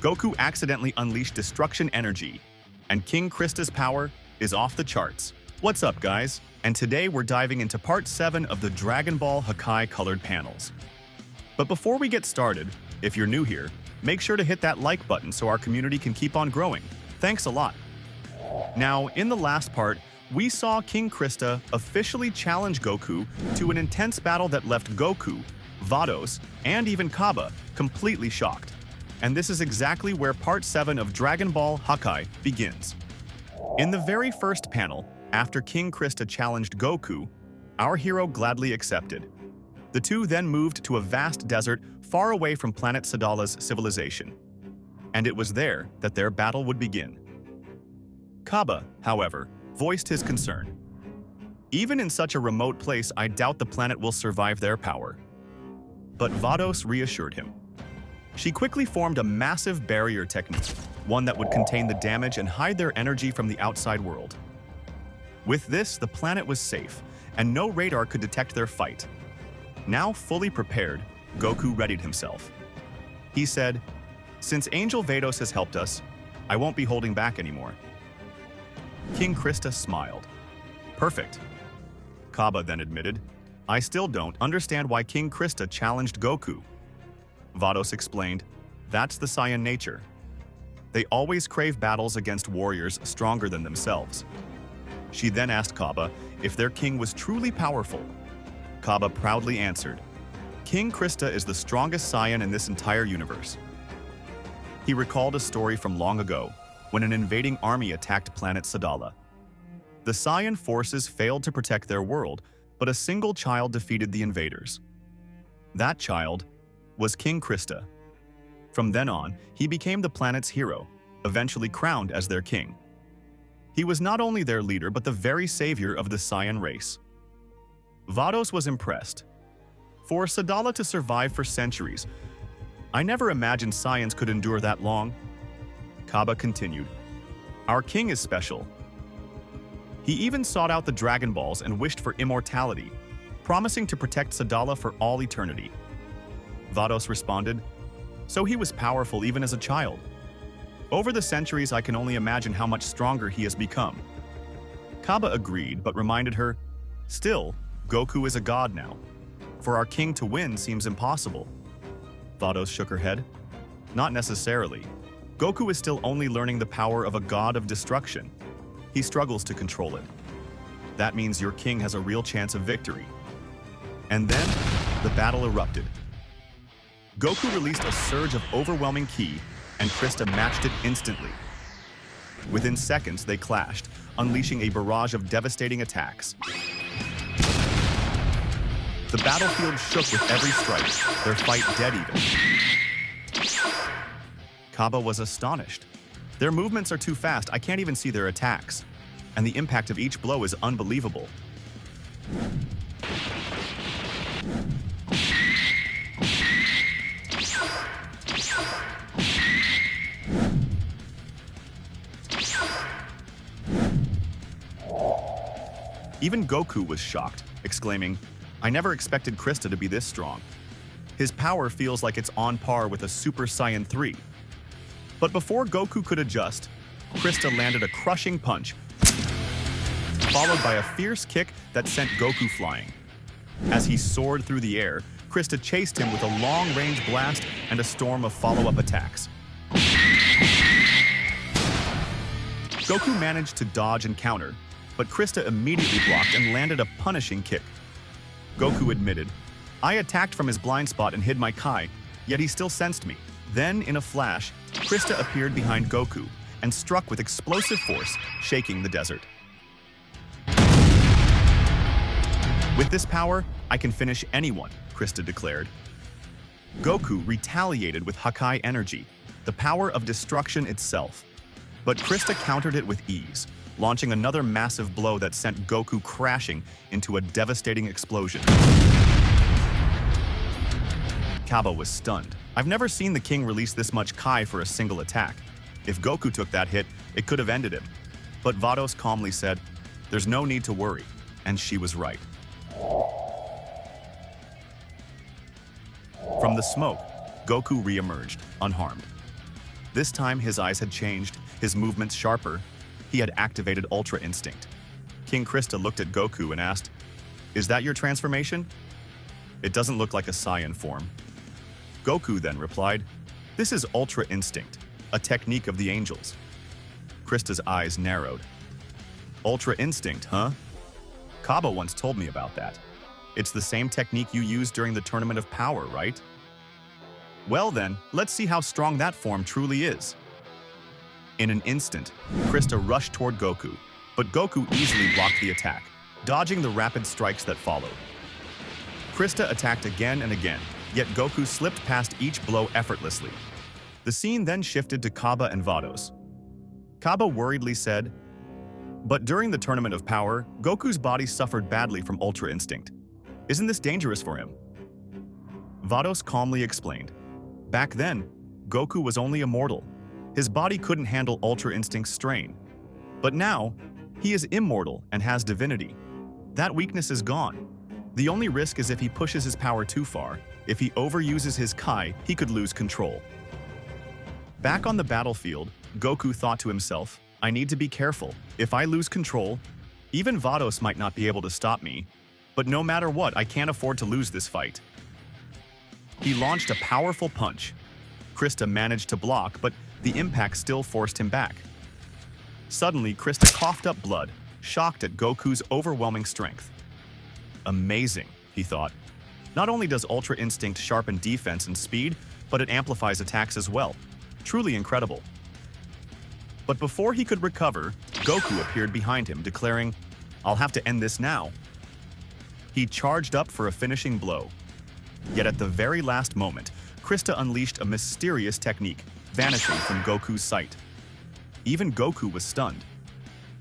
Goku accidentally unleashed destruction energy, and King Krista's power is off the charts. What's up, guys? And today we're diving into part 7 of the Dragon Ball Hakai colored panels. But before we get started, if you're new here, make sure to hit that like button so our community can keep on growing. Thanks a lot. Now, in the last part, we saw King Krista officially challenge Goku to an intense battle that left Goku, Vados, and even Cabba completely shocked. And this is exactly where part 7 of Dragon Ball Hakai begins. In the very first panel, after King Krista challenged Goku, our hero gladly accepted. The two then moved to a vast desert far away from Planet Sadala's civilization. And it was there that their battle would begin. Cabba, however, voiced his concern. Even in such a remote place, I doubt the planet will survive their power. But Vados reassured him. She quickly formed a massive barrier technique, one that would contain the damage and hide their energy from the outside world. With this, the planet was safe, and no radar could detect their fight. Now fully prepared, Goku readied himself. He said, "Since Angel Vados has helped us, I won't be holding back anymore." King Krista smiled. "Perfect." Cabba then admitted, "I still don't understand why King Krista challenged Goku." Vados explained, "That's the Saiyan nature. They always crave battles against warriors stronger than themselves." She then asked Cabba if their king was truly powerful. Cabba proudly answered, "King Krista is the strongest Saiyan in this entire universe." He recalled a story from long ago, when an invading army attacked Planet Sadala. The Saiyan forces failed to protect their world, but a single child defeated the invaders. That child was King Krista. From then on, he became the planet's hero, eventually crowned as their king. He was not only their leader, but the very savior of the Saiyan race. Vados was impressed. For Sadala to survive for centuries, I never imagined Saiyans could endure that long. Cabba continued, "Our king is special. He even sought out the Dragon Balls and wished for immortality, promising to protect Sadala for all eternity." Vados responded, "So he was powerful even as a child. Over the centuries, I can only imagine how much stronger he has become." Cabba agreed, but reminded her, "Still, Goku is a god now. For our king to win seems impossible." Vados shook her head. "Not necessarily. Goku is still only learning the power of a god of destruction. He struggles to control it. That means your king has a real chance of victory." And then, the battle erupted. Goku released a surge of overwhelming ki, and Krista matched it instantly. Within seconds, they clashed, unleashing a barrage of devastating attacks. The battlefield shook with every strike, their fight dead even. Cabba was astonished. "Their movements are too fast, I can't even see their attacks. And the impact of each blow is unbelievable." Even Goku was shocked, exclaiming, "I never expected Krista to be this strong. His power feels like it's on par with a Super Saiyan 3. But before Goku could adjust, Krista landed a crushing punch, followed by a fierce kick that sent Goku flying. As he soared through the air, Krista chased him with a long-range blast and a storm of follow-up attacks. Goku managed to dodge and counter, but Krista immediately blocked and landed a punishing kick. Goku admitted, "I attacked from his blind spot and hid my Kai, yet he still sensed me." Then, in a flash, Krista appeared behind Goku and struck with explosive force, shaking the desert. "With this power, I can finish anyone," Krista declared. Goku retaliated with Hakai energy, the power of destruction itself. But Krista countered it with ease, launching another massive blow that sent Goku crashing into a devastating explosion. Cabba was stunned. "I've never seen the king release this much Kai for a single attack. If Goku took that hit, it could have ended him." But Vados calmly said, "There's no need to worry," and she was right. From the smoke, Goku re-emerged, unharmed. This time, his eyes had changed, his movements sharper. He had activated Ultra Instinct. King Krista looked at Goku and asked, "Is that your transformation?" "It doesn't look like a Saiyan form." Goku then replied, "This is Ultra Instinct, a technique of the angels." Krista's eyes narrowed. "Ultra Instinct, huh? Cabba once told me about that. It's the same technique you used during the Tournament of Power, right?" "Well then, let's see how strong that form truly is." In an instant, Krista rushed toward Goku, but Goku easily blocked the attack, dodging the rapid strikes that followed. Krista attacked again and again, yet Goku slipped past each blow effortlessly. The scene then shifted to Cabba and Vados. Cabba worriedly said, "But during the Tournament of Power, Goku's body suffered badly from Ultra Instinct. Isn't this dangerous for him?" Vados calmly explained, "Back then, Goku was only a mortal. His body couldn't handle Ultra Instinct's strain. But now, he is immortal and has divinity. That weakness is gone. The only risk is if he pushes his power too far. If he overuses his Kai, he could lose control." Back on the battlefield, Goku thought to himself, "I need to be careful. If I lose control, even Vados might not be able to stop me. But no matter what, I can't afford to lose this fight." He launched a powerful punch. Krista managed to block, but the impact still forced him back. Suddenly, Krista coughed up blood, shocked at Goku's overwhelming strength. "Amazing," he thought. "Not only does Ultra Instinct sharpen defense and speed, but it amplifies attacks as well. Truly incredible." But before he could recover, Goku appeared behind him, declaring, "I'll have to end this now." He charged up for a finishing blow. Yet at the very last moment, Krista unleashed a mysterious technique, vanishing from Goku's sight. Even Goku was stunned.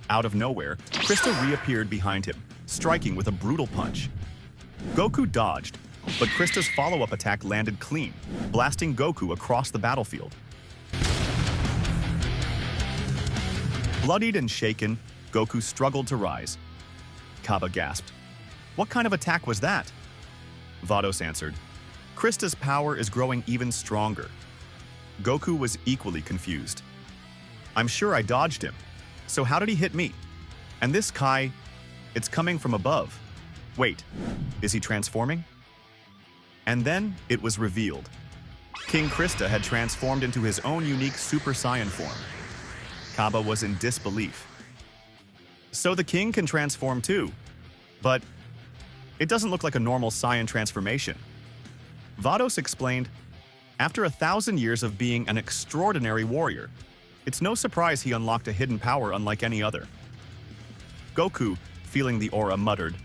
Out of nowhere, Krista reappeared behind him, striking with a brutal punch. Goku dodged, but Krista's follow-up attack landed clean, blasting Goku across the battlefield. Bloodied and shaken, Goku struggled to rise. Cabba gasped, "What kind of attack was that?" Vados answered, "Krista's power is growing even stronger." Goku was equally confused. "I'm sure I dodged him. So how did he hit me? And this Kai, it's coming from above. Wait, is he transforming?" And then it was revealed. King Krista had transformed into his own unique Super Saiyan form. Cabba was in disbelief. "So the king can transform too, but it doesn't look like a normal Saiyan transformation." Vados explained, "After 1,000 years of being an extraordinary warrior, it's no surprise he unlocked a hidden power unlike any other." Goku, feeling the aura, muttered,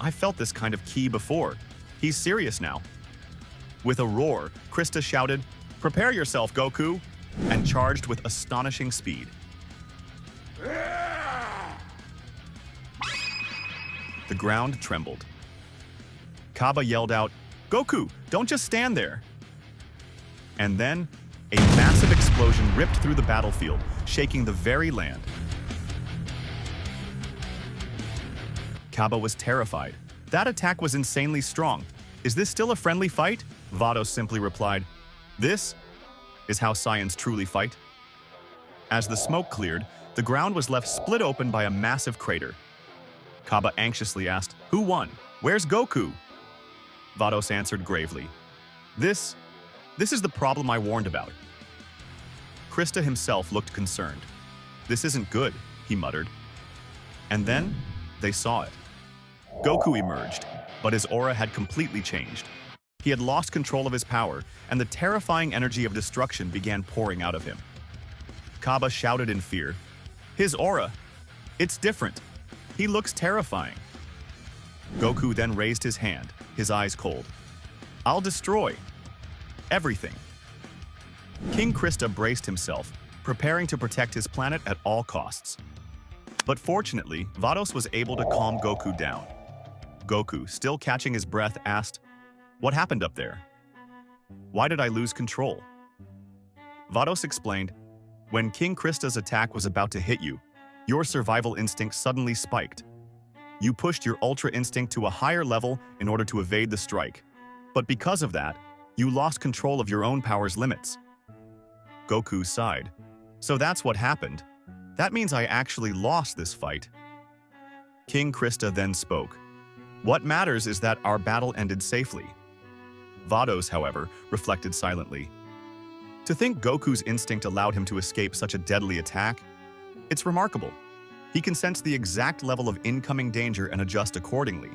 "I felt this kind of ki before. He's serious now." With a roar, Krista shouted, "Prepare yourself, Goku!" and charged with astonishing speed. The ground trembled. Cabba yelled out, "Goku, don't just stand there!" And then, a massive explosion ripped through the battlefield, shaking the very land. Cabba was terrified. That attack was insanely strong. "Is this still a friendly fight?" Vados simply replied, "This is how Saiyans truly fight." As the smoke cleared, the ground was left split open by a massive crater. Cabba anxiously asked, "Who won? Where's Goku?" Vados answered gravely, This is the problem I warned about." Krista himself looked concerned. "This isn't good," he muttered. And then, they saw it. Goku emerged, but his aura had completely changed. He had lost control of his power, and the terrifying energy of destruction began pouring out of him. Cabba shouted in fear, "His aura! It's different! He looks terrifying!" Goku then raised his hand, his eyes cold. "I'll destroy everything." King Krista braced himself, preparing to protect his planet at all costs. But fortunately, Vados was able to calm Goku down. Goku, still catching his breath, asked, "What happened up there? Why did I lose control?" Vados explained, "When King Krista's attack was about to hit you, your survival instinct suddenly spiked. You pushed your Ultra Instinct to a higher level in order to evade the strike. But because of that, you lost control of your own power's limits. Goku sighed. So that's what happened. That means I actually lost this fight. King Krista then spoke. What matters is that our battle ended safely. Vados, however, reflected silently. To think Goku's instinct allowed him to escape such a deadly attack? It's remarkable. He can sense the exact level of incoming danger and adjust accordingly.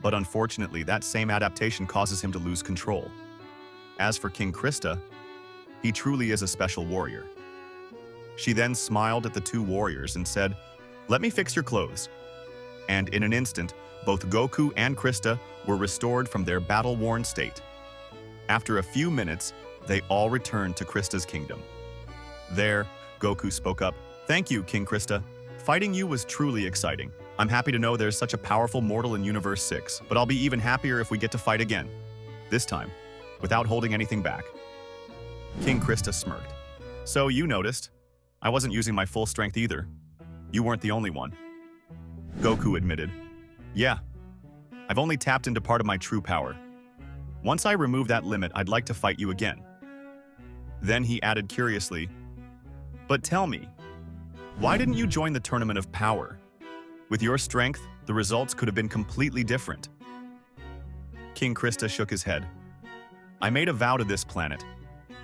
But unfortunately, that same adaptation causes him to lose control. As for King Krista, he truly is a special warrior. She then smiled at the two warriors and said, "Let me fix your clothes." And in an instant, both Goku and Christa were restored from their battle-worn state. After a few minutes, they all returned to Krista's kingdom. There, Goku spoke up, "Thank you, King Krista. Fighting you was truly exciting. I'm happy to know there's such a powerful mortal in Universe 6, but I'll be even happier if we get to fight again. This time, without holding anything back." King Krista smirked. "So you noticed. I wasn't using my full strength either. You weren't the only one." Goku admitted, "Yeah, I've only tapped into part of my true power. Once I remove that limit, I'd like to fight you again." Then he added curiously, "But tell me, why didn't you join the Tournament of Power? With your strength, the results could have been completely different." King Krista shook his head. "I made a vow to this planet,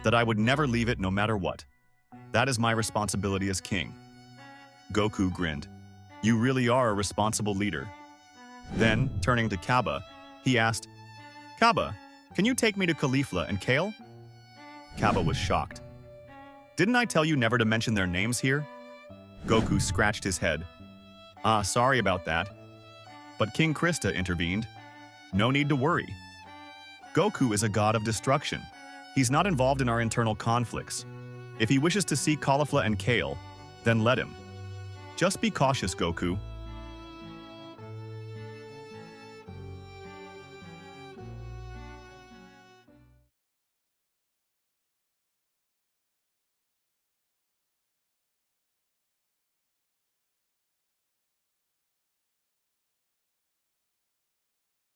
that I would never leave it no matter what. That is my responsibility as king." Goku grinned. "You really are a responsible leader." Then, turning to Cabba, he asked, "Cabba, can you take me to Caulifla and Kale?" Cabba was shocked. "Didn't I tell you never to mention their names here?" Goku scratched his head. Sorry about that." But King Krista intervened. "No need to worry. Goku is a god of destruction. He's not involved in our internal conflicts. If he wishes to see Caulifla and Kale, then let him. Just be cautious, Goku.